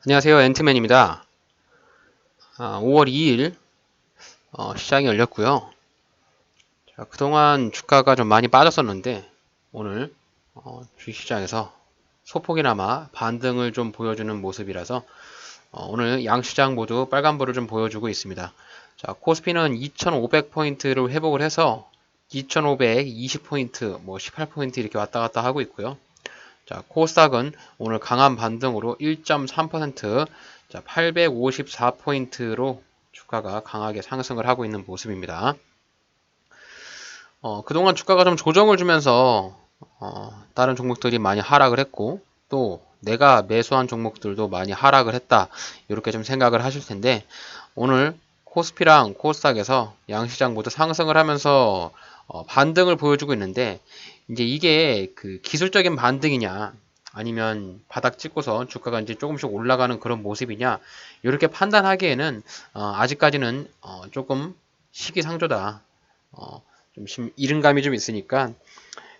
안녕하세요. 앤트맨입니다. 5월 2일 시장이 열렸고요. 자, 그동안 주가가 좀 많이 빠졌었는데 오늘 주식시장에서 소폭이나마 반등을 좀 보여주는 모습이라서 오늘 양시장 모두 빨간불을 좀 보여주고 있습니다. 자, 코스피는 2,500포인트를 회복을 해서 2,520포인트, 18포인트 이렇게 왔다 갔다 하고 있고요. 자, 코스닥은 오늘 강한 반등으로 1.3%, 자, 854포인트로 주가가 강하게 상승을 하고 있는 모습입니다. 그동안 주가가 좀 조정을 주면서 다른 종목들이 많이 하락을 했고 또 내가 매수한 종목들도 많이 하락을 했다. 이렇게 좀 생각을 하실 텐데 오늘 코스피랑 코스닥에서 양시장 모두 상승을 하면서 반등을 보여주고 있는데 이제 이게 그 기술적인 반등이냐 아니면 바닥 찍고서 주가가 이제 조금씩 올라가는 그런 모습이냐 이렇게 판단하기에는 아직까지는 조금 시기상조다. 좀 이른 감이 좀 있으니까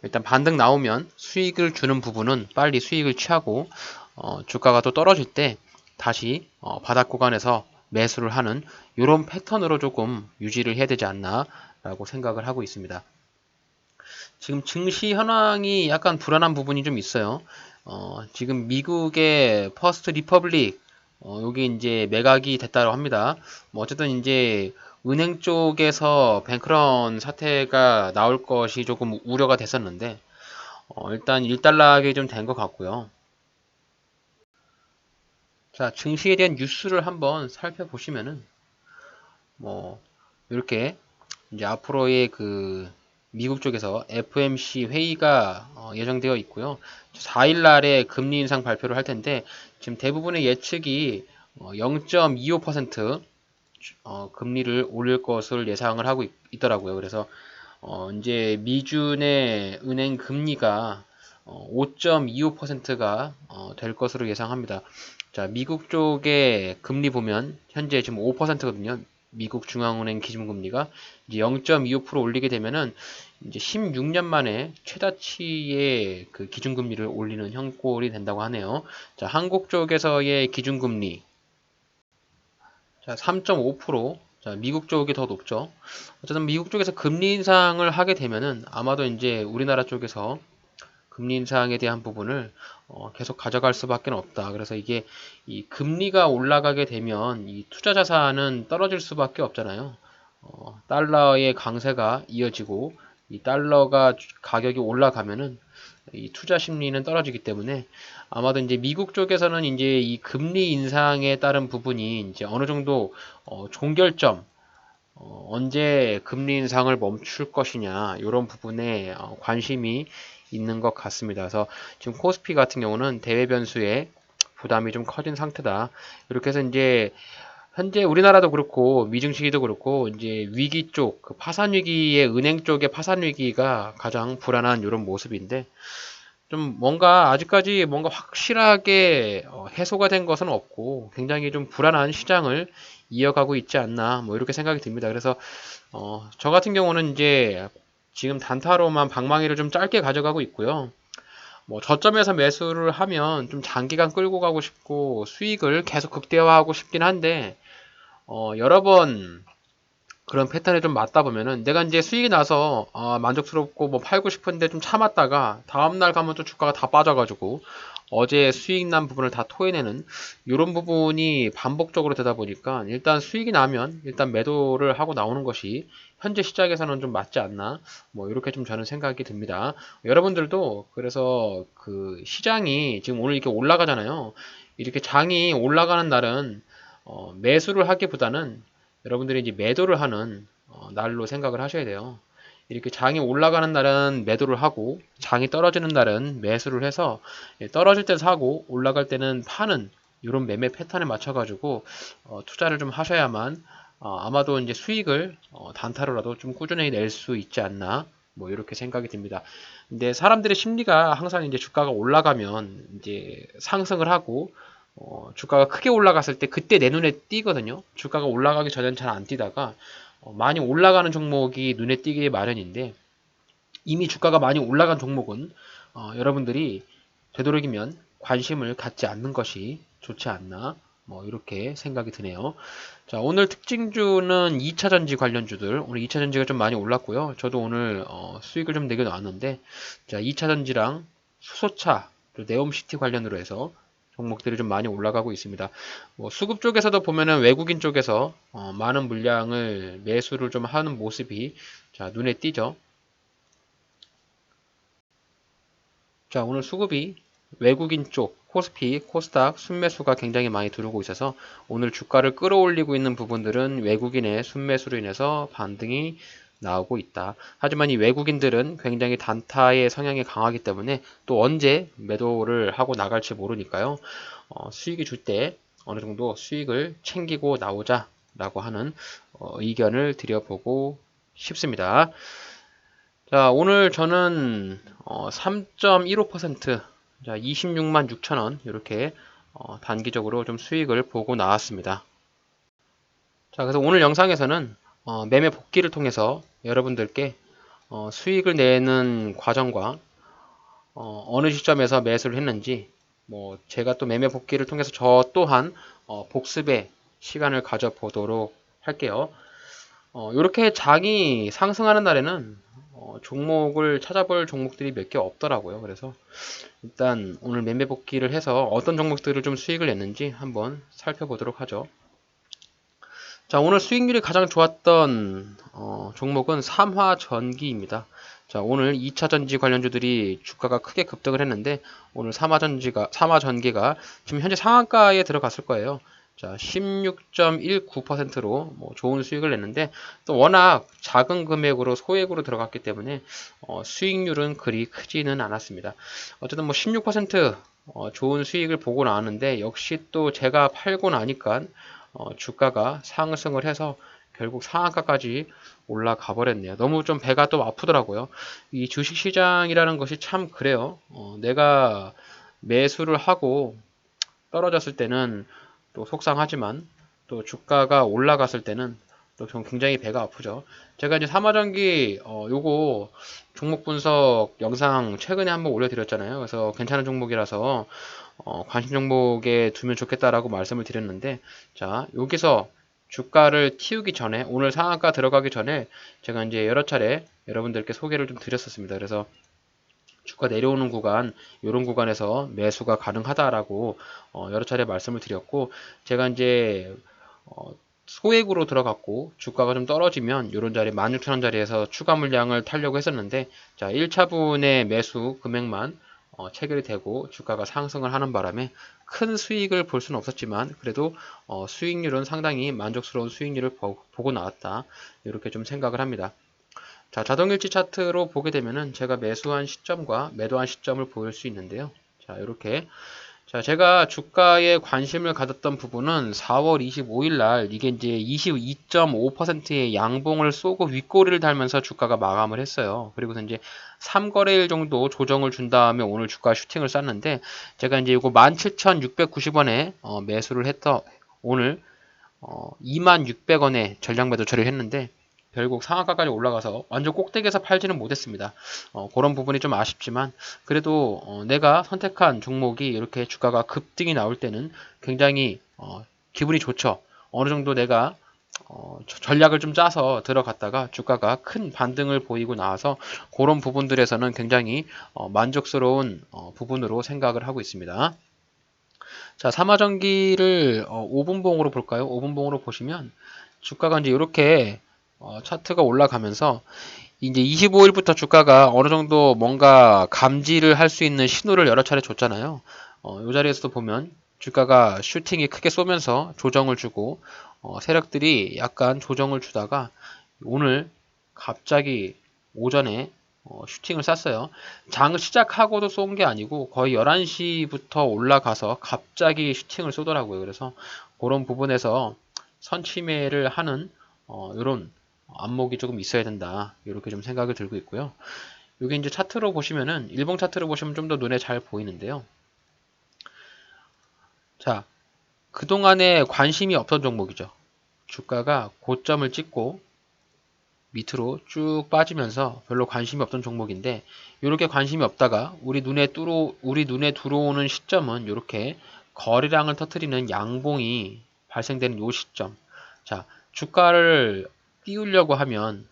일단 반등 나오면 수익을 주는 부분은 빨리 수익을 취하고 주가가 또 떨어질 때 다시 바닥 구간에서 매수를 하는 이런 패턴으로 조금 유지를 해야 되지 않나 라고 생각을 하고 있습니다. 지금 증시 현황이 약간 불안한 부분이 좀 있어요. 지금 미국의 퍼스트 리퍼블릭 여기 이제 매각이 됐다고 합니다. 뭐 어쨌든 이제 은행 쪽에서 뱅크런 사태가 나올 것이 조금 우려가 됐었는데 일단 1달러하게 좀 된 것 같고요. 자, 증시에 대한 뉴스를 한번 살펴보시면은 뭐 이렇게 이제 앞으로의 그 미국 쪽에서 FMC 회의가 예정되어 있고요. 4일 날에 금리 인상 발표를 할 텐데 지금 대부분의 예측이 0.25% 금리를 올릴 것을 예상을 하고 있더라고요. 그래서 이제 미준의 은행 금리가 5.25%가 될 것으로 예상합니다. 자, 미국 쪽의 금리 보면 현재 지금 5%거든요. 미국 중앙은행 기준금리가 이제 0.25% 올리게 되면은 이제 16년 만에 최다치의 그 기준금리를 올리는 형꼴이 된다고 하네요. 자, 한국 쪽에서의 기준금리 자, 3.5%. 자, 미국 쪽이 더 높죠. 어쨌든 미국 쪽에서 금리 인상을 하게 되면은 아마도 이제 우리나라 쪽에서 금리 인상에 대한 부분을 계속 가져갈 수밖에 없다. 그래서 이게 이 금리가 올라가게 되면 이 투자 자산은 떨어질 수밖에 없잖아요. 달러의 강세가 이어지고 이 달러가 가격이 올라가면은 이 투자 심리는 떨어지기 때문에 아마도 이제 미국 쪽에서는 이제 이 금리 인상에 따른 부분이 이제 어느 정도 종결점 언제 금리 인상을 멈출 것이냐 이런 부분에 관심이 있는 것 같습니다. 그래서 지금 코스피 같은 경우는 대외 변수에 부담이 좀 커진 상태다. 이렇게 해서 이제 현재 우리나라도 그렇고 미증시도 그렇고 이제 위기 쪽, 그 파산 위기의 은행 쪽의 파산 위기가 가장 불안한 이런 모습인데 좀 뭔가 아직까지 뭔가 확실하게 해소가 된 것은 없고 굉장히 좀 불안한 시장을 이어가고 있지 않나 뭐 이렇게 생각이 듭니다. 그래서 저 같은 경우는 이제 지금 단타로만 방망이를 좀 짧게 가져가고 있고요. 뭐 저점에서 매수를 하면 좀 장기간 끌고 가고 싶고 수익을 계속 극대화하고 싶긴 한데 여러 번 그런 패턴에 좀 맞다 보면은 내가 이제 수익이 나서 만족스럽고 뭐 팔고 싶은데 좀 참았다가 다음날 가면 또 주가가 다 빠져가지고 어제 수익 난 부분을 다 토해내는 이런 부분이 반복적으로 되다 보니까 일단 수익이 나면 일단 매도를 하고 나오는 것이 현재 시장에서는 좀 맞지 않나 뭐 이렇게 좀 저는 생각이 듭니다. 여러분들도 그래서 그 시장이 지금 오늘 이렇게 올라가잖아요. 이렇게 장이 올라가는 날은 매수를 하기보다는 여러분들이 이제 매도를 하는 날로 생각을 하셔야 돼요. 이렇게 장이 올라가는 날은 매도를 하고 장이 떨어지는 날은 매수를 해서 떨어질 때 사고 올라갈 때는 파는 이런 매매 패턴에 맞춰 가지고 투자를 좀 하셔야만 아마도 이제 수익을 단타로라도 좀 꾸준히 낼 수 있지 않나 뭐 이렇게 생각이 듭니다. 근데 사람들의 심리가 항상 이제 주가가 올라가면 이제 상승을 하고 주가가 크게 올라갔을 때 그때 내 눈에 띄거든요. 주가가 올라가기 전엔 잘 안 띄다가 많이 올라가는 종목이 눈에 띄기 마련인데 이미 주가가 많이 올라간 종목은 여러분들이 되도록이면 관심을 갖지 않는 것이 좋지 않나 뭐 이렇게 생각이 드네요. 자, 오늘 특징주는 2차전지 관련주들, 오늘 2차전지가 좀 많이 올랐고요. 저도 오늘 수익을 좀 내게 나왔는데, 자, 2차전지랑 수소차, 또 네옴시티 관련으로 해서 종목들이 좀 많이 올라가고 있습니다. 뭐 수급 쪽에서도 보면은 외국인 쪽에서 많은 물량을 매수를 좀 하는 모습이 자, 눈에 띄죠. 자, 오늘 수급이 외국인 쪽, 코스피, 코스닥 순매수가 굉장히 많이 들어오고 있어서 오늘 주가를 끌어올리고 있는 부분들은 외국인의 순매수로 인해서 반등이 나오고 있다. 하지만 이 외국인들은 굉장히 단타의 성향이 강하기 때문에 또 언제 매도를 하고 나갈지 모르니까요. 수익이 줄 때 어느 정도 수익을 챙기고 나오자라고 하는 의견을 드려보고 싶습니다. 자, 오늘 저는 3.15% 자, 26만 6천 원 이렇게 단기적으로 좀 수익을 보고 나왔습니다. 자, 그래서 오늘 영상에서는 매매 복귀를 통해서 여러분들께 수익을 내는 과정과 어느 시점에서 매수를 했는지 뭐 제가 또 매매 복귀를 통해서 저 또한 복습의 시간을 가져보도록 할게요. 이렇게 장이 상승하는 날에는 종목을 찾아볼 종목들이 몇 개 없더라고요. 그래서 일단 오늘 매매 복귀를 해서 어떤 종목들을 좀 수익을 냈는지 한번 살펴보도록 하죠. 자, 오늘 수익률이 가장 좋았던 종목은 삼화전기입니다. 자, 오늘 2차전지 관련주들이 주가가 크게 급등을 했는데 오늘 삼화전기가 지금 현재 상한가에 들어갔을 거예요. 자, 16.19%로 뭐 좋은 수익을 냈는데 또 워낙 작은 금액으로 소액으로 들어갔기 때문에 수익률은 그리 크지는 않았습니다. 어쨌든 뭐 16% 좋은 수익을 보고 나왔는데 역시 또 제가 팔고 나니까 주가가 상승을 해서 결국 상한가까지 올라가 버렸네요. 너무 좀 배가 또 아프더라고요. 이 주식시장이라는 것이 참 그래요. 내가 매수를 하고 떨어졌을 때는 또 속상하지만 또 주가가 올라갔을 때는 또 굉장히 배가 아프죠. 제가 이제 삼화전기 요거 종목 분석 영상 최근에 한번 올려드렸잖아요. 그래서 괜찮은 종목이라서 관심 종목에 두면 좋겠다라고 말씀을 드렸는데 자 여기서 주가를 튀우기 전에 오늘 상한가 들어가기 전에 제가 이제 여러 차례 여러분들께 소개를 좀 드렸었습니다. 그래서 주가 내려오는 구간, 이런 구간에서 매수가 가능하다라고 여러 차례 말씀을 드렸고, 제가 이제 소액으로 들어갔고 주가가 좀 떨어지면 이런 자리 16,000원 자리에서 추가 물량을 타려고 했었는데, 자 1차분의 매수 금액만 체결이 되고 주가가 상승을 하는 바람에 큰 수익을 볼 수는 없었지만 그래도 수익률은 상당히 만족스러운 수익률을 보고 나왔다 이렇게 좀 생각을 합니다. 자, 자동일치 차트로 보게 되면은 제가 매수한 시점과 매도한 시점을 보일 수 있는데요. 자, 이렇게. 자, 제가 주가에 관심을 가졌던 부분은 4월 25일 날 이게 이제 22.5%의 양봉을 쏘고 윗꼬리를 달면서 주가가 마감을 했어요. 그리고서 이제 3거래일 정도 조정을 준 다음에 오늘 주가 슈팅을 쐈는데 제가 이제 이거 17,690원에 매수를 했던 오늘 26,600원에 전량 매도 처리를 했는데 결국 상한가까지 올라가서 완전 꼭대기에서 팔지는 못했습니다. 그런 부분이 좀 아쉽지만 그래도 내가 선택한 종목이 이렇게 주가가 급등이 나올 때는 굉장히 기분이 좋죠. 어느 정도 내가 전략을 좀 짜서 들어갔다가 주가가 큰 반등을 보이고 나와서 그런 부분들에서는 굉장히 만족스러운 부분으로 생각을 하고 있습니다. 자, 삼화전기를 5분봉으로 볼까요? 5분봉으로 보시면 주가가 이제 이렇게 차트가 올라가면서 이제 25일부터 주가가 어느 정도 뭔가 감지를 할 수 있는 신호를 여러 차례 줬잖아요. 이 자리에서도 보면 주가가 슈팅이 크게 쏘면서 조정을 주고 세력들이 약간 조정을 주다가 오늘 갑자기 오전에 슈팅을 쐈어요. 장 시작하고도 쏜 게 아니고 거의 11시부터 올라가서 갑자기 슈팅을 쏘더라고요. 그래서 그런 부분에서 선침해를 하는 이런 안목이 조금 있어야 된다. 이렇게 좀 생각이 들고 있고요. 여기 이제 차트로 보시면은 일봉 차트로 보시면 좀 더 눈에 잘 보이는데요. 자, 그동안에 관심이 없던 종목이죠. 주가가 고점을 찍고 밑으로 쭉 빠지면서 별로 관심이 없던 종목인데 이렇게 관심이 없다가 우리 눈에 들어오는 시점은 이렇게 거래량을 터뜨리는 양봉이 발생되는 요 시점. 자, 주가를 띄우려고 하면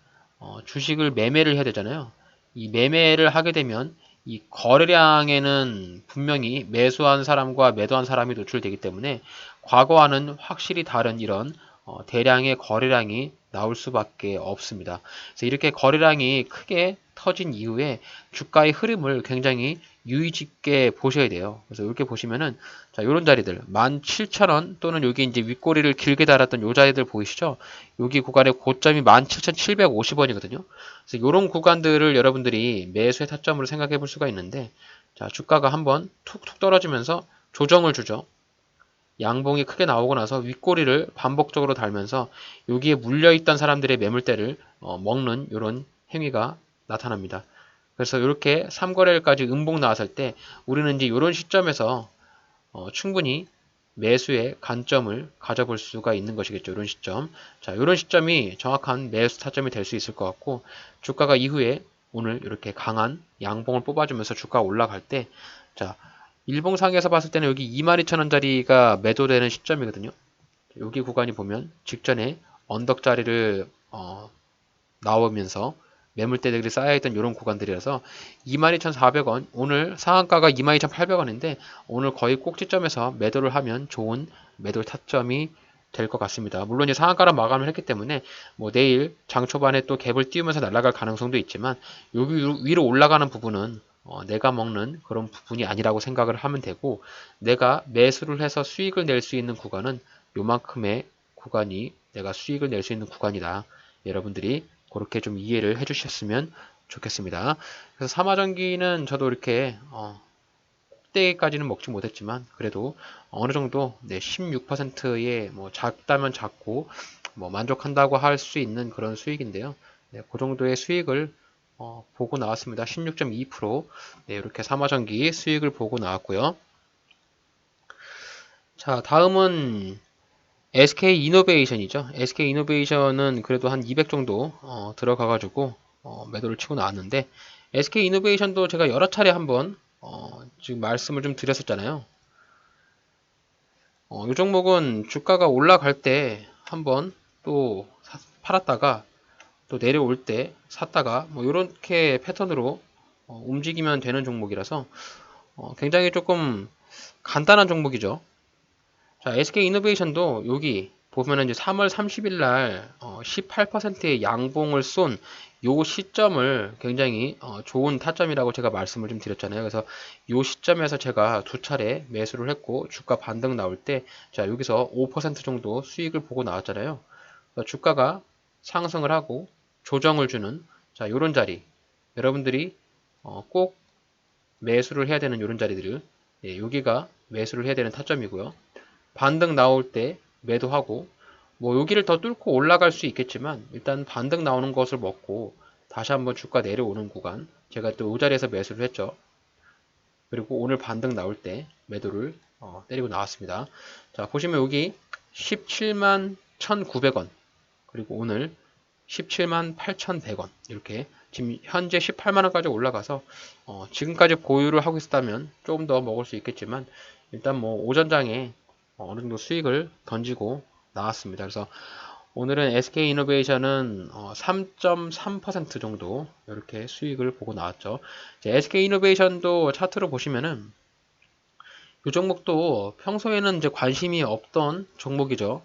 주식을 매매를 해야 되잖아요. 이 매매를 하게 되면 이 거래량에는 분명히 매수한 사람과 매도한 사람이 노출되기 때문에 과거와는 확실히 다른 이런 대량의 거래량이 나올 수밖에 없습니다. 그래서 이렇게 거래량이 크게 터진 이후에 주가의 흐름을 굉장히 유의 깊게 보셔야 돼요. 그래서 이렇게 보시면은 자, 요런 자리들 17,000원 또는 여기 이제 윗꼬리를 길게 달았던 요 자리들 보이시죠? 여기 구간의 고점이 17,750원이거든요. 그래서 요런 구간들을 여러분들이 매수의 타점으로 생각해 볼 수가 있는데 자, 주가가 한번 툭툭 떨어지면서 조정을 주죠. 양봉이 크게 나오고 나서 윗꼬리를 반복적으로 달면서 여기에 물려있던 사람들의 매물대를 먹는 이런 행위가 나타납니다. 그래서 이렇게 3거래일까지 음봉 나왔을 때 우리는 이제 이런 시점에서 충분히 매수의 관점을 가져볼 수가 있는 것이겠죠. 이런 시점. 자, 이런 시점이 정확한 매수 타점이 될 수 있을 것 같고 주가가 이후에 오늘 이렇게 강한 양봉을 뽑아주면서 주가가 올라갈 때 자, 일봉상에서 봤을 때는 여기 22,000원짜리가 매도되는 시점이거든요. 여기 구간이 보면 직전에 언덕 자리를 나오면서 매물대들이 쌓여있던 이런 구간들이라서 22,400원 오늘 상한가가 22,800원인데 오늘 거의 꼭지점에서 매도를 하면 좋은 매도 타점이 될 것 같습니다. 물론 이제 상한가로 마감을 했기 때문에 뭐 내일 장 초반에 또 갭을 띄우면서 날아갈 가능성도 있지만 여기 위로 올라가는 부분은 내가 먹는 그런 부분이 아니라고 생각을 하면 되고 내가 매수를 해서 수익을 낼 수 있는 구간은 요만큼의 구간이 내가 수익을 낼 수 있는 구간이다. 여러분들이 그렇게 좀 이해를 해주셨으면 좋겠습니다. 그래서 삼화전기는 저도 이렇게 꼭대기까지는 먹지 못했지만 그래도 어느 정도 16%의 뭐 작다면 작고 뭐 만족한다고 할 수 있는 그런 수익인데요. 네, 그 정도의 수익을 보고 나왔습니다. 16.2%. 네, 이렇게 삼화전기 수익을 보고 나왔고요. 자, 다음은 SK이노베이션이죠. SK이노베이션은 그래도 한 200 정도 들어가가지고 매도를 치고 나왔는데 SK이노베이션도 제가 여러 차례 한번 지금 말씀을 좀 드렸었잖아요. 이 종목은 주가가 올라갈 때 한번 또 팔았다가 또 내려올 때 샀다가 뭐 이렇게 패턴으로 움직이면 되는 종목이라서 굉장히 조금 간단한 종목이죠. 자, SK이노베이션도 여기 보면은 이제 3월 30일 날 18%의 양봉을 쏜 요 시점을 굉장히 좋은 타점이라고 제가 말씀을 좀 드렸잖아요. 그래서 요 시점에서 제가 두 차례 매수를 했고 주가 반등 나올 때 자, 여기서 5% 정도 수익을 보고 나왔잖아요. 그래서 주가가 상승을 하고 조정을 주는 자, 요런 자리 여러분들이 꼭 매수를 해야 되는 요런 자리들을 예, 여기가 매수를 해야 되는 타점이고요. 반등 나올 때 매도하고 뭐 여기를 더 뚫고 올라갈 수 있겠지만 일단 반등 나오는 것을 먹고 다시 한번 주가 내려오는 구간 제가 또 이 자리에서 매수를 했죠. 그리고 오늘 반등 나올 때 매도를 때리고 나왔습니다. 자, 보시면 여기 17만 1,900원 그리고 오늘 17만 8,100원 이렇게 지금 현재 18만원까지 올라가서 지금까지 보유를 하고 있었다면 조금 더 먹을 수 있겠지만 일단 뭐 오전장에 어느 정도 수익을 던지고 나왔습니다. 그래서 오늘은 SK이노베이션은 3.3% 정도 이렇게 수익을 보고 나왔죠. SK이노베이션도 차트로 보시면은 이 종목도 평소에는 이제 관심이 없던 종목이죠.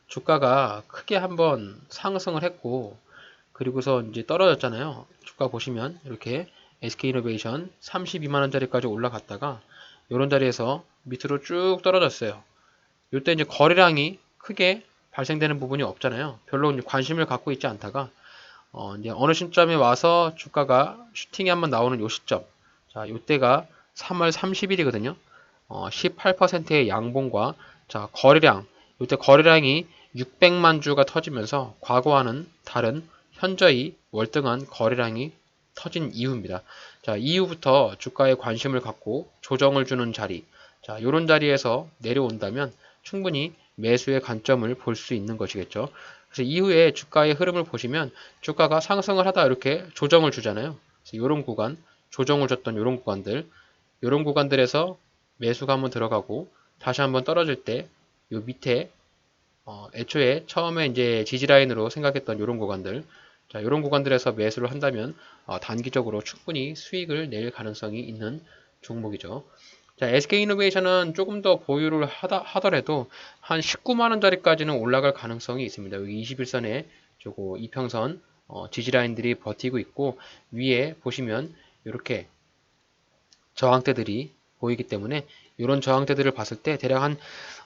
주가가 크게 한번 상승을 했고 그리고서 이제 떨어졌잖아요. 주가 보시면 이렇게 SK이노베이션 32만원짜리까지 올라갔다가 이런 자리에서 밑으로 쭉 떨어졌어요. 이때 이제 거래량이 크게 발생되는 부분이 없잖아요. 별로 이제 관심을 갖고 있지 않다가 이제 어느 시점에 와서 주가가 슈팅이 한번 나오는 요 시점. 자, 요때가 3월 30일이거든요. 18%의 양봉과 자, 거래량. 요때 거래량이 600만 주가 터지면서 과거와는 다른 현저히 월등한 거래량이 터진 이후입니다. 자, 이후부터 주가에 관심을 갖고 조정을 주는 자리. 자, 요런 자리에서 내려온다면 충분히 매수의 관점을 볼 수 있는 것이겠죠. 그래서 이후에 주가의 흐름을 보시면 주가가 상승을 하다 이렇게 조정을 주잖아요. 그래서 이런 구간, 조정을 줬던 이런 구간들, 이런 구간들에서 매수가 한번 들어가고 다시 한번 떨어질 때 요 밑에 애초에 처음에 이제 지지라인으로 생각했던 이런 구간들, 자, 이런 구간들에서 매수를 한다면 단기적으로 충분히 수익을 낼 가능성이 있는 종목이죠. 자, SK이노베이션은 조금 더 보유를 하더라도 한 19만 원짜리까지는 올라갈 가능성이 있습니다. 여기 21선에 저거 이평선 지지라인들이 버티고 있고 위에 보시면 이렇게 저항대들이 보이기 때문에 이런 저항대들을 봤을 때 대략 한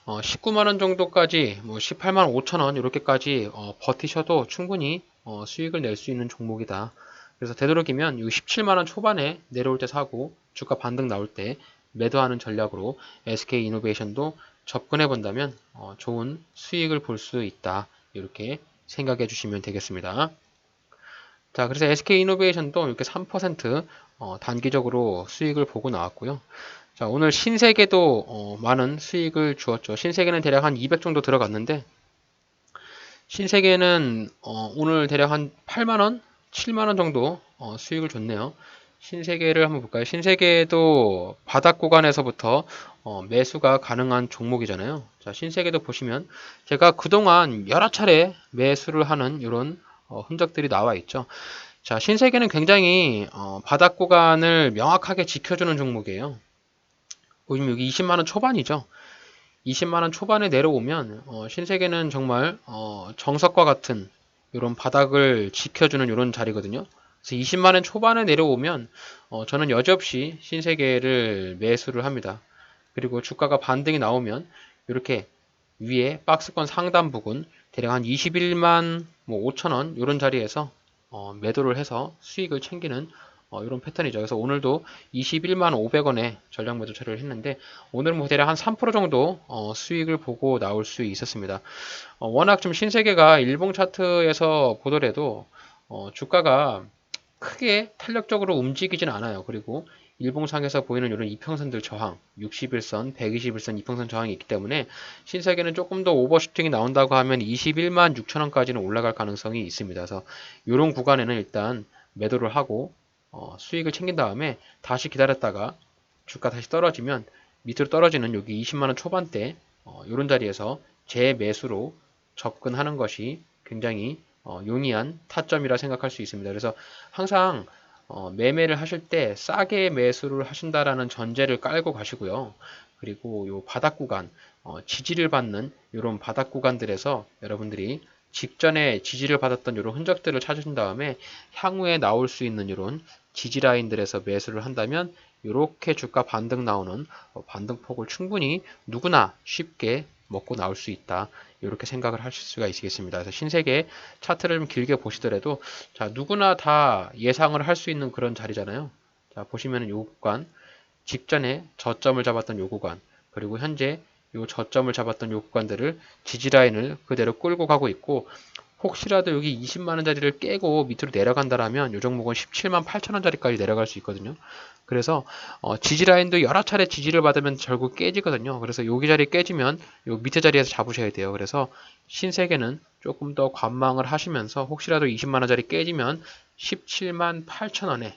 19만 원 정도까지 뭐 18만 5천 원 이렇게까지 버티셔도 충분히 수익을 낼 수 있는 종목이다. 그래서 되도록이면 이 17만 원 초반에 내려올 때 사고 주가 반등 나올 때 매도하는 전략으로 SK이노베이션도 접근해 본다면 좋은 수익을 볼 수 있다. 이렇게 생각해 주시면 되겠습니다. 자, 그래서 SK이노베이션도 이렇게 3% 단기적으로 수익을 보고 나왔고요. 자, 오늘 신세계도 많은 수익을 주었죠. 신세계는 대략 한 200 정도 들어갔는데 신세계는 오늘 대략 한 8만원, 7만원 정도 수익을 줬네요. 신세계를 한번 볼까요? 신세계도 바닥 구간에서부터 매수가 가능한 종목이잖아요. 자, 신세계도 보시면 제가 그동안 여러 차례 매수를 하는 이런 흔적들이 나와 있죠. 자, 신세계는 굉장히 바닥 구간을 명확하게 지켜주는 종목이에요. 보시면 여기 20만원 초반이죠. 20만원 초반에 내려오면 신세계는 정말 정석과 같은 이런 바닥을 지켜주는 이런 자리거든요. 그래서 20만원 초반에 내려오면 저는 여지없이 신세계를 매수를 합니다. 그리고 주가가 반등이 나오면 이렇게 위에 박스권 상단 부근 대략 한 21만 뭐 5천원 이런 자리에서 매도를 해서 수익을 챙기는 이런 패턴이죠. 그래서 오늘도 21만 500원에 전략 매도 처리를 했는데 오늘 뭐 대략 한 3% 정도 수익을 보고 나올 수 있었습니다. 워낙 좀 신세계가 일봉 차트에서 보더라도 주가가 크게 탄력적으로 움직이진 않아요. 그리고 일봉상에서 보이는 이런 이평선들 저항, 61선, 121선 이평선 저항이 있기 때문에 신세계는 조금 더 오버슈팅이 나온다고 하면 21만 6천원까지는 올라갈 가능성이 있습니다. 그래서 이런 구간에는 일단 매도를 하고 수익을 챙긴 다음에 다시 기다렸다가 주가 다시 떨어지면 밑으로 떨어지는 여기 20만원 초반대 이런 자리에서 재매수로 접근하는 것이 굉장히 용이한 타점이라 생각할 수 있습니다. 그래서 항상 매매를 하실 때 싸게 매수를 하신다라는 전제를 깔고 가시고요. 그리고 요 바닥 구간, 지지를 받는 이런 바닥 구간들에서 여러분들이 직전에 지지를 받았던 이런 흔적들을 찾으신 다음에 향후에 나올 수 있는 이런 지지 라인들에서 매수를 한다면 이렇게 주가 반등 나오는 반등폭을 충분히 누구나 쉽게 먹고 나올 수 있다. 이렇게 생각을 하실 수가 있겠습니다. 그래서 신세계 차트를 좀 길게 보시더라도 자, 누구나 다 예상을 할 수 있는 그런 자리잖아요. 자, 보시면은 요 구간 직전에 저점을 잡았던 요 구간 그리고 현재 요 저점을 잡았던 요 구간들을 지지라인을 그대로 끌고 가고 있고 혹시라도 여기 20만원짜리를 깨고 밑으로 내려간다라면 요 종목은 17만 8천원짜리까지 내려갈 수 있거든요. 그래서 지지라인도 여러 차례 지지를 받으면 결국 깨지거든요. 그래서 여기 자리 깨지면 요 밑에 자리에서 잡으셔야 돼요. 그래서 신세계는 조금 더 관망을 하시면서 혹시라도 20만원짜리 깨지면 17만 8천원에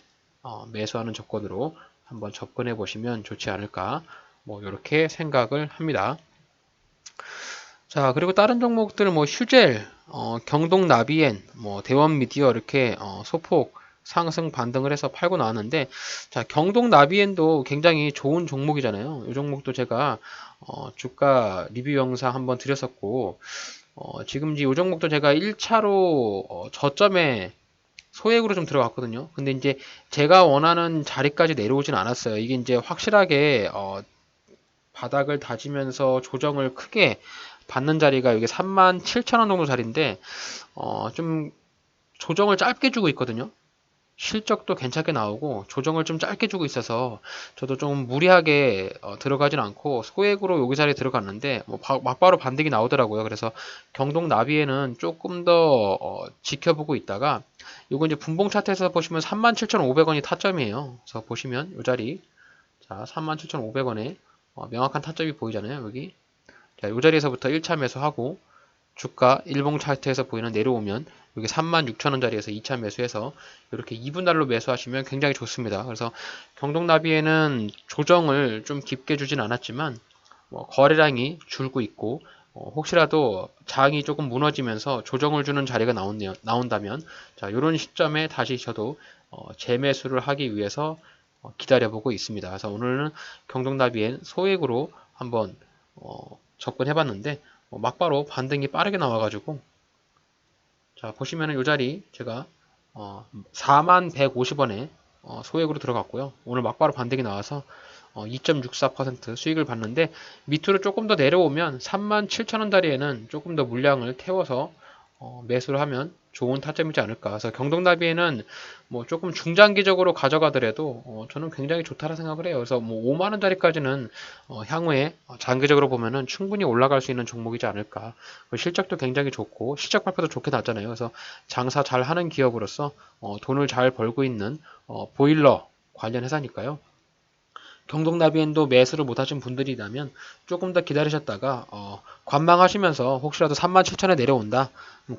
매수하는 조건으로 한번 접근해 보시면 좋지 않을까 뭐 이렇게 생각을 합니다. 자, 그리고 다른 종목들 뭐 휴젤, 경동나비엔, 뭐 대원미디어 이렇게 소폭 상승 반등을 해서 팔고 나왔는데 자, 경동나비엔도 굉장히 좋은 종목이잖아요. 이 종목도 제가 주가 리뷰 영상 한번 드렸었고 지금 이 종목도 제가 1차로 저점에 소액으로 좀 들어갔거든요. 근데 이제 제가 원하는 자리까지 내려오진 않았어요. 이게 이제 확실하게 바닥을 다지면서 조정을 크게 받는 자리가 여기 37,000원 정도 자리인데 좀 조정을 짧게 주고 있거든요. 실적도 괜찮게 나오고 조정을 좀 짧게 주고 있어서 저도 좀 무리하게 들어가진 않고 소액으로 여기 자리에 들어갔는데 뭐 막바로 반등이 나오더라고요. 그래서 경동 나비에는 조금 더 지켜보고 있다가 요거 이제 분봉 차트에서 보시면 37,500원이 타점이에요. 그래서 보시면 요 자리 자 37,500원에 명확한 타점이 보이잖아요. 여기 자, 이 자리에서부터 1차 매수하고 주가 일봉 차트에서 보이는 내려오면 여기 36,000원 자리에서 2차 매수해서 이렇게 2분할로 매수하시면 굉장히 좋습니다. 그래서 경동나비에는 조정을 좀 깊게 주진 않았지만 뭐 거래량이 줄고 있고 혹시라도 장이 조금 무너지면서 조정을 주는 자리가 나온다면 자, 이런 시점에 다시 저도 재매수를 하기 위해서 기다려보고 있습니다. 그래서 오늘은 경동나비엔 소액으로 한번 접근해봤는데 막바로 반등이 빠르게 나와가지고 자 보시면은 이 자리 제가 4150원에 소액으로 들어갔고요. 오늘 막바로 반등이 나와서 2.64% 수익을 봤는데 밑으로 조금 더 내려오면 37,000원 다리에는 조금 더 물량을 태워서 매수를 하면 좋은 타점이지 않을까. 그래서 경동나비에는 뭐 조금 중장기적으로 가져가더라도 저는 굉장히 좋다라 생각을 해요. 그래서 뭐 5만 원짜리까지는 향후에 장기적으로 보면은 충분히 올라갈 수 있는 종목이지 않을까. 실적도 굉장히 좋고 실적 발표도 좋게 났잖아요. 그래서 장사 잘 하는 기업으로서 돈을 잘 벌고 있는 보일러 관련 회사니까요. 경동나비엔도 매수를 못하신 분들이라면 조금 더 기다리셨다가 관망하시면서 혹시라도 37,000에 내려온다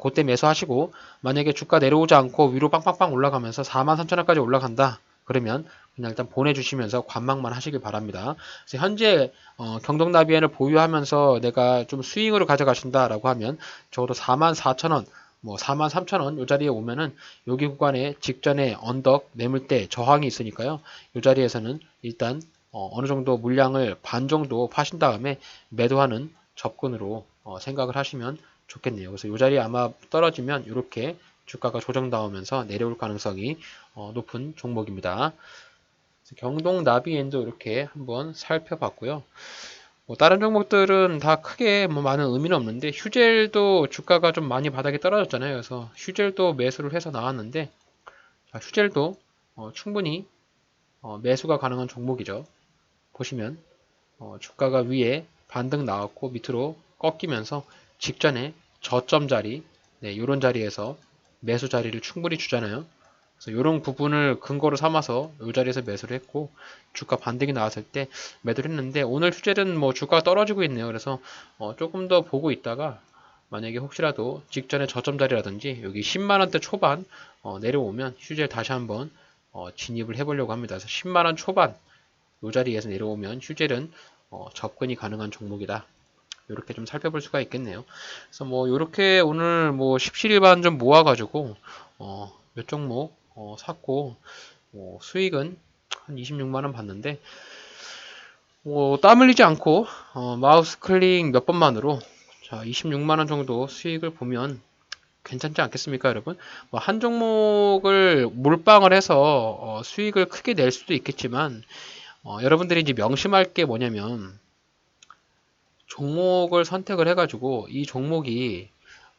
그때 매수하시고 만약에 주가 내려오지 않고 위로 빵빵빵 올라가면서 43,000원까지 올라간다 그러면 그냥 일단 보내주시면서 관망만 하시길 바랍니다. 그래서 현재 경동나비엔을 보유하면서 내가 좀 스윙으로 가져가신다라고 하면 적어도 44,000원 뭐 43,000원 이 자리에 오면은 여기 구간에 직전에 언덕 매물대 저항이 있으니까요. 이 자리에서는 일단 어느 정도 물량을 반 정도 파신 다음에 매도하는 접근으로 생각을 하시면 좋겠네요. 그래서 이 자리에 아마 떨어지면 이렇게 주가가 조정나오면서 내려올 가능성이 높은 종목입니다. 경동 나비엔도 이렇게 한번 살펴봤고요. 뭐 다른 종목들은 다 크게 뭐 많은 의미는 없는데 휴젤도 주가가 좀 많이 바닥에 떨어졌잖아요. 그래서 휴젤도 매수를 해서 나왔는데 휴젤도 충분히 매수가 가능한 종목이죠. 보시면 주가가 위에 반등 나왔고 밑으로 꺾이면서 직전에 저점 자리 네, 이런 자리에서 매수 자리를 충분히 주잖아요. 그래서 이런 부분을 근거로 삼아서 이 자리에서 매수를 했고 주가 반등이 나왔을 때 매도를 했는데 오늘 휴젤은 뭐 주가가 떨어지고 있네요. 그래서 조금 더 보고 있다가 만약에 혹시라도 직전에 저점 자리라든지 여기 10만원대 초반 내려오면 휴젤 다시 한번 진입을 해보려고 합니다. 그래서 10만원 초반 이 자리에서 내려오면 휴젤은 접근이 가능한 종목이다. 이렇게 좀 살펴볼 수가 있겠네요. 그래서 뭐 이렇게 오늘 뭐 17일반 좀 모아가지고 몇 종목 샀고 수익은 한 26만 원 받는데 땀 흘리지 않고 마우스 클릭 몇 번만으로 자 26만 원 정도 수익을 보면 괜찮지 않겠습니까, 여러분? 뭐 한 종목을 몰빵을 해서 수익을 크게 낼 수도 있겠지만 여러분들이 이제 명심할 게 뭐냐면 종목을 선택을 해가지고 이 종목이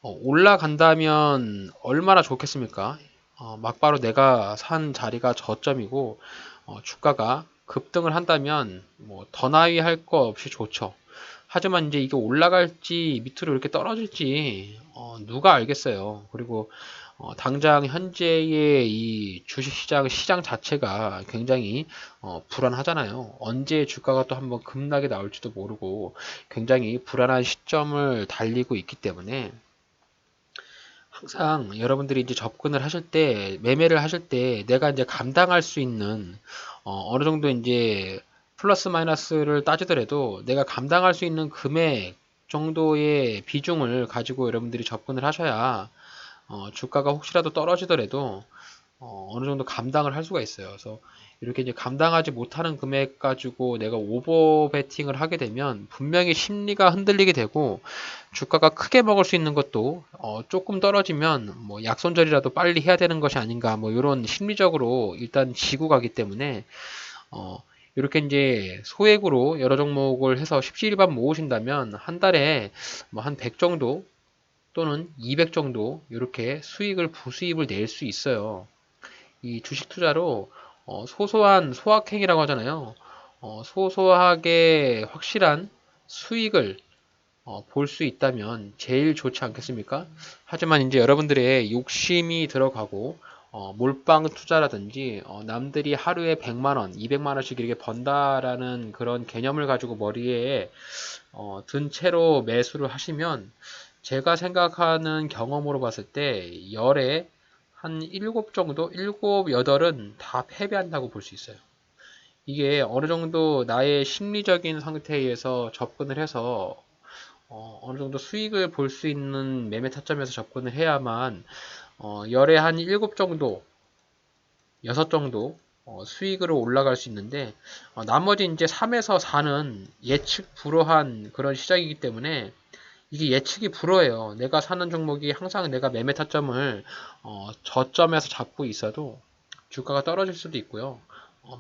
올라간다면 얼마나 좋겠습니까? 막바로 내가 산 자리가 저점이고 주가가 급등을 한다면 뭐 더 나위 할 거 없이 좋죠. 하지만 이제 이게 올라갈지 밑으로 이렇게 떨어질지 누가 알겠어요. 그리고 당장 현재의 이 시장 자체가 굉장히 불안하잖아요. 언제 주가가 또 한번 급락이 나올지도 모르고 굉장히 불안한 시점을 달리고 있기 때문에 항상 여러분들이 이제 접근을 하실 때, 매매를 하실 때 내가 이제 감당할 수 있는 어느 정도 이제 플러스 마이너스를 따지더라도 내가 감당할 수 있는 금액 정도의 비중을 가지고 여러분들이 접근을 하셔야 주가가 혹시라도 떨어지더라도 어느 정도 감당을 할 수가 있어요. 그래서 이렇게 이제 감당하지 못하는 금액 가지고 내가 오버 베팅을 하게 되면 분명히 심리가 흔들리게 되고 주가가 크게 먹을 수 있는 것도 조금 떨어지면 뭐 약손절이라도 빨리 해야 되는 것이 아닌가 뭐 이런 심리적으로 일단 지고 가기 때문에 이렇게 이제 소액으로 여러 종목을 해서 17일반 모으신다면 한 달에 뭐 한 100 정도 또는 200 정도 이렇게 부수입을 낼 수 있어요. 이 주식 투자로 소소한 소확행이라고 하잖아요. 소소하게 확실한 수익을 볼 수 있다면 제일 좋지 않겠습니까? 하지만 이제 여러분들의 욕심이 들어가고 몰빵 투자라든지 남들이 하루에 100만 원, 200만 원씩 이렇게 번다라는 그런 개념을 가지고 머리에 든 채로 매수를 하시면 제가 생각하는 경험으로 봤을 때 열에 한 7 정도, 7, 8은 다 패배한다고 볼 수 있어요. 이게 어느 정도 나의 심리적인 상태에서 접근을 해서 어느 정도 수익을 볼 수 있는 매매 타점에서 접근을 해야만 열에 한 7 정도, 6 정도 수익으로 올라갈 수 있는데 나머지 이제 3에서 4는 예측 불허한 그런 시작이기 때문에 이게 예측이 불허해요. 내가 사는 종목이 항상 내가 매매 타점을 저점에서 잡고 있어도 주가가 떨어질 수도 있고요.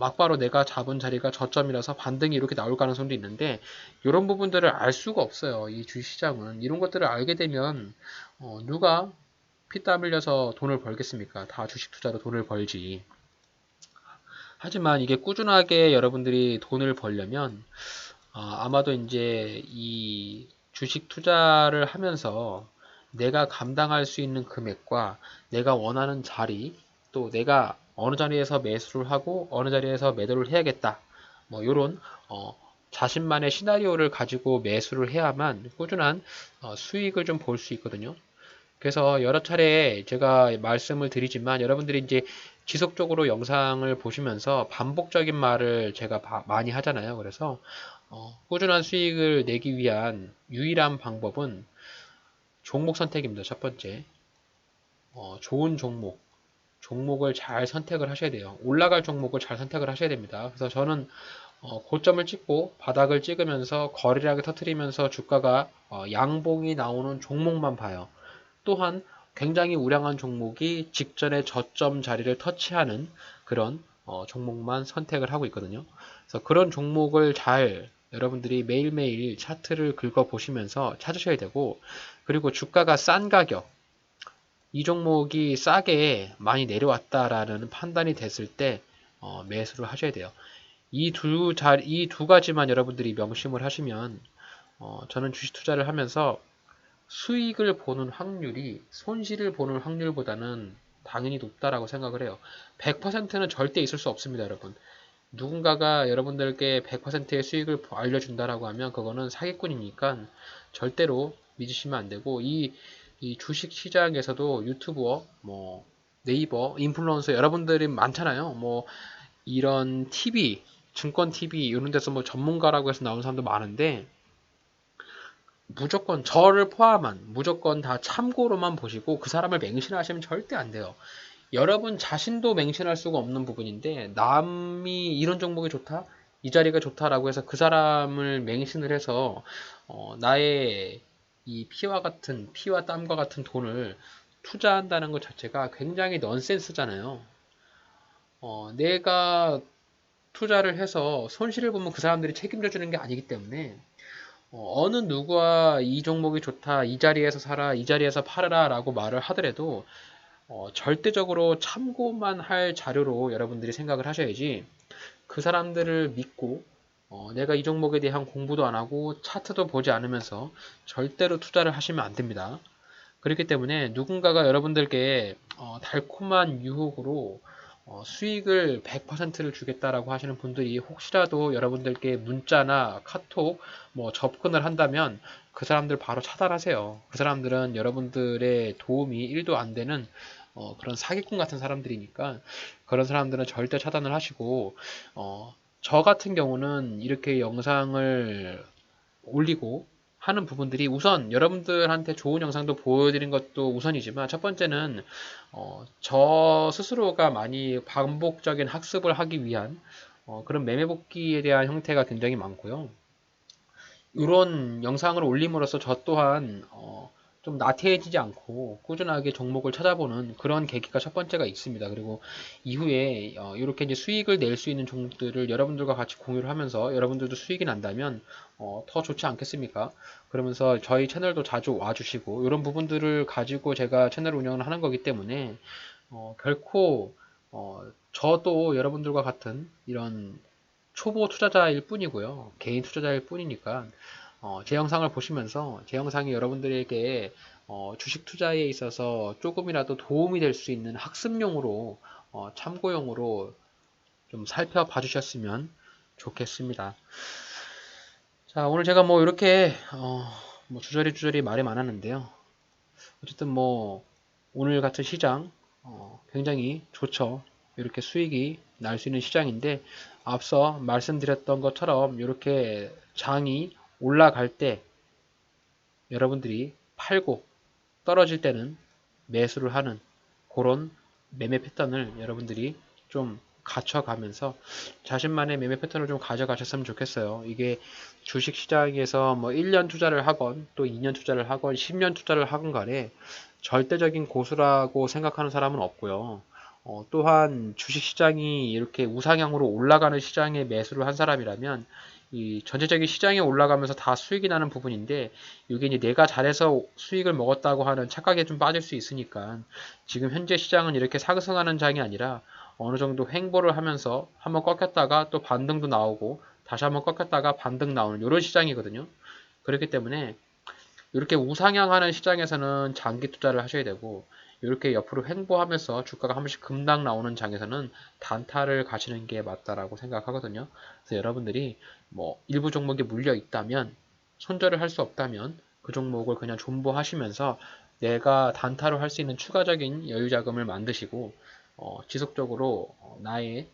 막바로 내가 잡은 자리가 저점이라서 반등이 이렇게 나올 가능성도 있는데 이런 부분들을 알 수가 없어요. 이 주식시장은 이런 것들을 알게 되면 누가 피땀 흘려서 돈을 벌겠습니까? 다 주식 투자로 돈을 벌지. 하지만 이게 꾸준하게 여러분들이 돈을 벌려면 아마도 이제 이 주식 투자를 하면서 내가 감당할 수 있는 금액과 내가 원하는 자리, 또 내가 어느 자리에서 매수를 하고 어느 자리에서 매도를 해야겠다. 뭐 요런 자신만의 시나리오를 가지고 매수를 해야만 꾸준한 수익을 좀 볼 수 있거든요. 그래서 여러 차례 제가 말씀을 드리지만 여러분들이 이제 지속적으로 영상을 보시면서 반복적인 말을 제가 많이 하잖아요. 그래서 꾸준한 수익을 내기 위한 유일한 방법은 종목 선택입니다. 첫 번째, 좋은 종목을 잘 선택을 하셔야 돼요. 올라갈 종목을 잘 선택을 하셔야 됩니다. 그래서 저는 고점을 찍고 바닥을 찍으면서 거래량을 터트리면서 주가가 양봉이 나오는 종목만 봐요. 또한 굉장히 우량한 종목이 직전에 저점 자리를 터치하는 그런 종목만 선택을 하고 있거든요. 그래서 그런 종목을 잘 여러분들이 매일매일 차트를 긁어 보시면서 찾으셔야 되고, 그리고 주가가 싼 가격, 이 종목이 싸게 많이 내려왔다라는 판단이 됐을 때 매수를 하셔야 돼요. 이 두 가지만 여러분들이 명심을 하시면 저는 주식 투자를 하면서 수익을 보는 확률이 손실을 보는 확률보다는 당연히 높다라고 생각을 해요. 100%는 절대 있을 수 없습니다, 여러분. 누군가가 여러분들께 100%의 수익을 알려준다라고 하면 그거는 사기꾼이니까 절대로 믿으시면 안 되고 이 주식 시장에서도 유튜버, 뭐 네이버, 인플루언서 여러분들이 많잖아요. 뭐 이런 TV, 증권 TV 이런 데서 뭐 전문가라고 해서 나오는 사람도 많은데 무조건 저를 포함한 무조건 다 참고로만 보시고 그 사람을 맹신하시면 절대 안 돼요. 여러분 자신도 맹신할 수가 없는 부분인데 남이 이런 종목이 좋다, 이 자리가 좋다라고 해서 그 사람을 맹신을 해서 나의 이 피와 땀과 같은 돈을 투자한다는 것 자체가 굉장히 넌센스잖아요. 내가 투자를 해서 손실을 보면 그 사람들이 책임져 주는 게 아니기 때문에 어느 누가 이 종목이 좋다, 이 자리에서 사라, 이 자리에서 팔아라 라고 말을 하더라도 절대적으로 참고만 할 자료로 여러분들이 생각을 하셔야지 그 사람들을 믿고 내가 이 종목에 대한 공부도 안 하고 차트도 보지 않으면서 절대로 투자를 하시면 안 됩니다. 그렇기 때문에 누군가가 여러분들께 달콤한 유혹으로 수익을 100%를 주겠다라고 하시는 분들이 혹시라도 여러분들께 문자나 카톡 뭐 접근을 한다면 그 사람들 바로 차단하세요. 그 사람들은 여러분들의 도움이 1도 안 되는 그런 사기꾼 같은 사람들이니까 그런 사람들은 절대 차단을 하시고 저 같은 경우는 이렇게 영상을 올리고 하는 부분들이 우선 여러분들한테 좋은 영상도 보여드린 것도 우선이지만 첫 번째는 저 스스로가 많이 반복적인 학습을 하기 위한 그런 매매복귀에 대한 형태가 굉장히 많고요. 이런 영상을 올림으로써 저 또한 좀 나태해지지 않고 꾸준하게 종목을 찾아보는 그런 계기가 첫 번째가 있습니다. 그리고 이후에 이렇게 이제 수익을 낼 수 있는 종목들을 여러분들과 같이 공유를 하면서 여러분들도 수익이 난다면 더 좋지 않겠습니까? 그러면서 저희 채널도 자주 와주시고 이런 부분들을 가지고 제가 채널 운영을 하는 거기 때문에 결코 저도 여러분들과 같은 이런 초보 투자자일 뿐이고요. 개인 투자자일 뿐이니까 제 영상을 보시면서 제 영상이 여러분들에게 주식 투자에 있어서 조금이라도 도움이 될 수 있는 학습용으로 참고용으로 좀 살펴봐 주셨으면 좋겠습니다. 자, 오늘 제가 뭐 이렇게 뭐 주저리 말이 많았는데요. 어쨌든 뭐 오늘 같은 시장 굉장히 좋죠. 이렇게 수익이 날 수 있는 시장인데 앞서 말씀드렸던 것처럼 이렇게 장이 올라갈 때 여러분들이 팔고 떨어질 때는 매수를 하는 그런 매매 패턴을 여러분들이 좀 갖춰가면서 자신만의 매매 패턴을 좀 가져가셨으면 좋겠어요. 이게 주식시장에서 뭐 1년 투자를 하건 또 2년 투자를 하건 10년 투자를 하건 간에 절대적인 고수라고 생각하는 사람은 없고요. 또한 주식시장이 이렇게 우상향으로 올라가는 시장에 매수를 한 사람이라면 이 전체적인 시장이 올라가면서 다 수익이 나는 부분인데 이게 이제 내가 잘해서 수익을 먹었다고 하는 착각에 좀 빠질 수 있으니까 지금 현재 시장은 이렇게 상승하는 장이 아니라 어느 정도 횡보를 하면서 한번 꺾였다가 또 반등도 나오고 다시 한번 꺾였다가 반등 나오는 이런 시장이거든요. 그렇기 때문에 이렇게 우상향하는 시장에서는 장기 투자를 하셔야 되고 이렇게 옆으로 횡보하면서 주가가 한 번씩 급락 나오는 장에서는 단타를 가시는 게 맞다라고 생각하거든요. 그래서 여러분들이 뭐 일부 종목에 물려 있다면 손절을 할 수 없다면 그 종목을 그냥 존버하시면서 내가 단타로 할 수 있는 추가적인 여유 자금을 만드시고 지속적으로 나의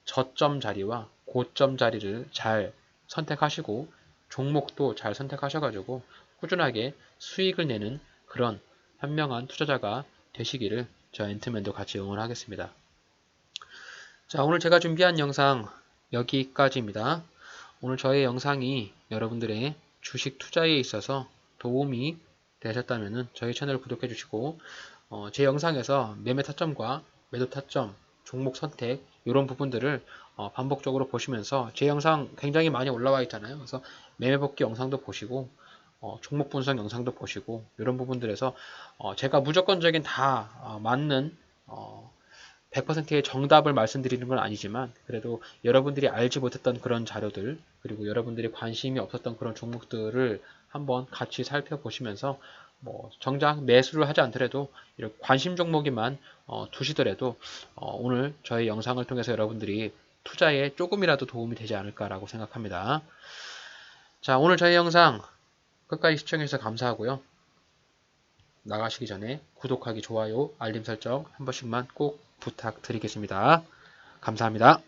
저점 자리와 고점 자리를 잘 선택하시고 종목도 잘 선택하셔가지고 꾸준하게 수익을 내는 그런 현명한 투자자가 되시기를 저 앤트맨도 같이 응원하겠습니다. 자, 오늘 제가 준비한 영상 여기까지입니다. 오늘 저의 영상이 여러분들의 주식 투자에 있어서 도움이 되셨다면 저희 채널 구독해 주시고 제 영상에서 매매 타점과 매도 타점, 종목 선택 이런 부분들을 반복적으로 보시면서 제 영상 굉장히 많이 올라와 있잖아요. 그래서 매매 복귀 영상도 보시고 종목 분석 영상도 보시고 이런 부분들에서 제가 무조건적인 다 맞는 100%의 정답을 말씀드리는 건 아니지만 그래도 여러분들이 알지 못했던 그런 자료들 그리고 여러분들이 관심이 없었던 그런 종목들을 한번 같이 살펴보시면서 뭐 정작 매수를 하지 않더라도 이렇게 관심 종목에만 두시더라도 오늘 저희 영상을 통해서 여러분들이 투자에 조금이라도 도움이 되지 않을까라고 생각합니다. 자, 오늘 저희 영상 끝까지 시청해주셔서 감사하고요. 나가시기 전에 구독하기, 좋아요, 알림 설정 한 번씩만 꼭 부탁드리겠습니다. 감사합니다.